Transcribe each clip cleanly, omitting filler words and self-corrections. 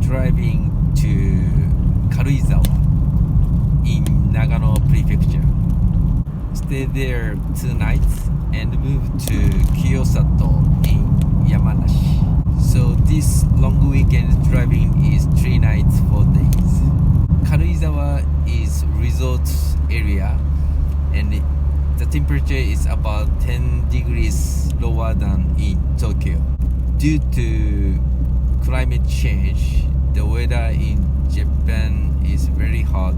driving to Karuizawa in Nagano Prefecture. Stay there 2 nights and move to Kiyosato in Yamanashi. So this long weekend driving is 3 nights, 4 days. Karuizawa is resort area and the temperature is about 10 degrees lower than in Tokyo. Due to climate change, the weather in Japan is very hot.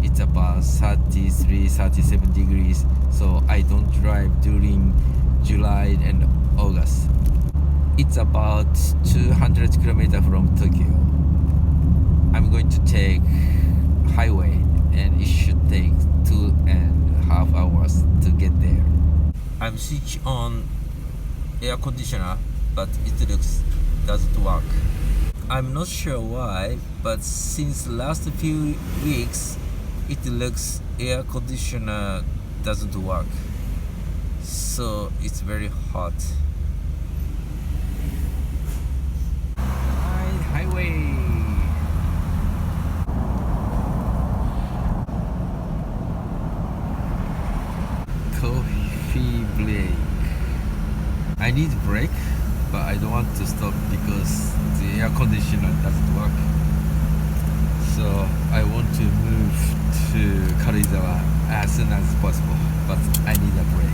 It's about 33, 37 degrees, so I don't drive during July and August. It's about 200 kilometers from Tokyo. I'm going to take highway and it should take 2.5 hours to get there. I'm switch on air conditioner, but it doesn't work. I'm not sure why, but since last few weeks it looks air conditioner doesn't work, so it's very hot. Highway. Coffee break. I need brake, but I don't want to stop because the air conditioner doesn't work. So I want to move to Karuizawa as soon as possible, but I need a break.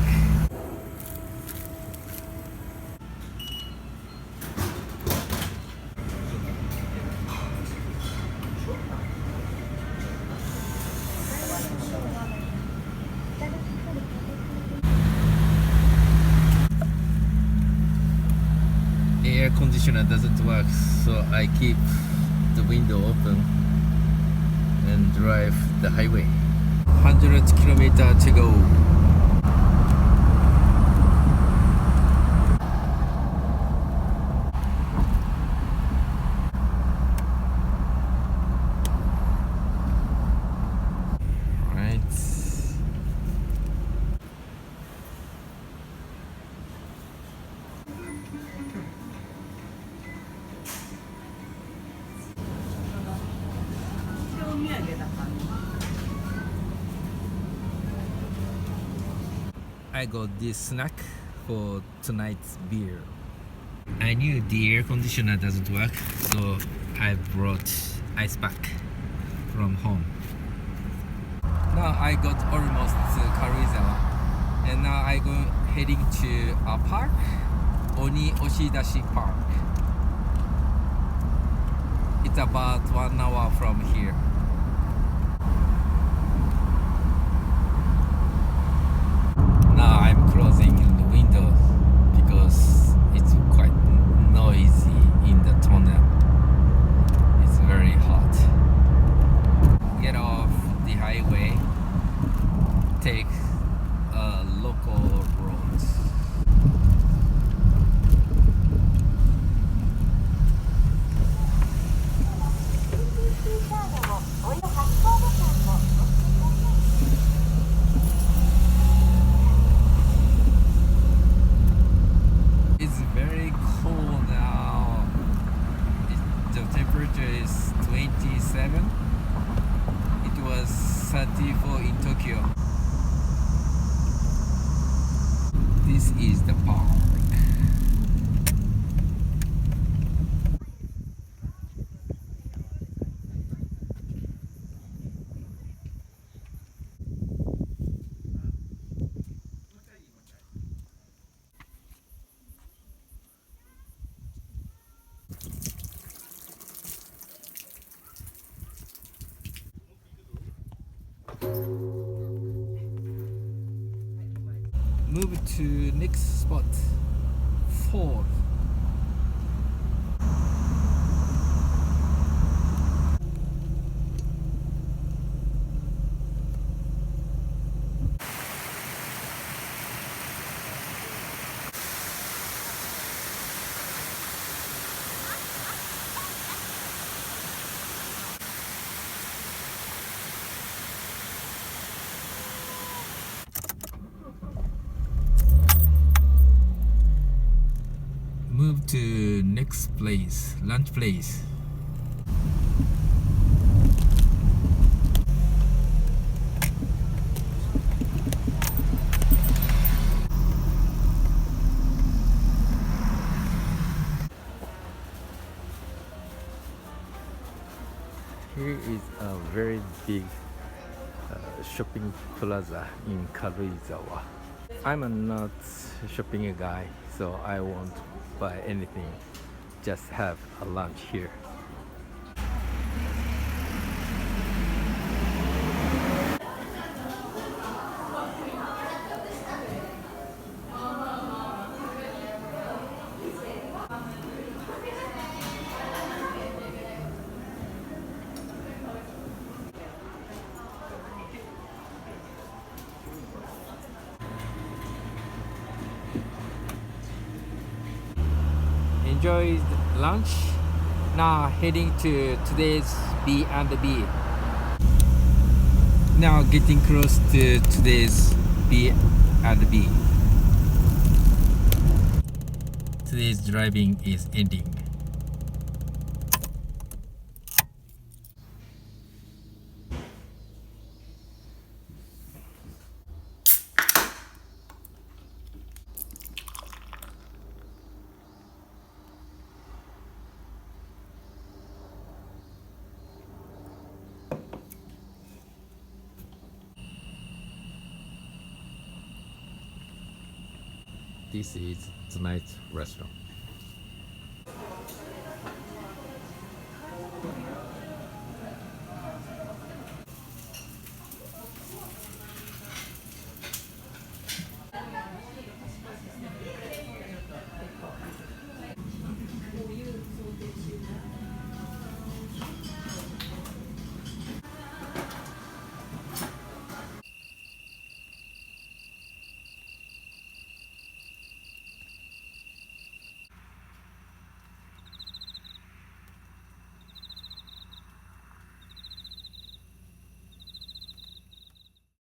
Air conditioner doesn't work, so I keep the window open and drive the highway. 100 kilometers to go. I got this snack for tonight's beer. I knew the air conditioner doesn't work, so I brought ice pack from home. Now I got almost to Karuizawa, and now I go heading to a park, Oni-Oshidashi Park. It's about 1 hour from here. Now I'm closing the window because it's quite noisy in the tunnel. It's very hot. Get off the highway, take a local road. It's very cold now. The temperature is 27. It was 34 in Tokyo. This is the park. Move to next spot, 4. Move to next place, lunch place. big shopping plaza in Karuizawa. I'm not shopping guy, so I won't buy anything. Just have a lunch here. Enjoyed lunch. Now heading to today's B&B. Now getting close to today's B&B. Today's driving is ending. This is tonight's restaurant.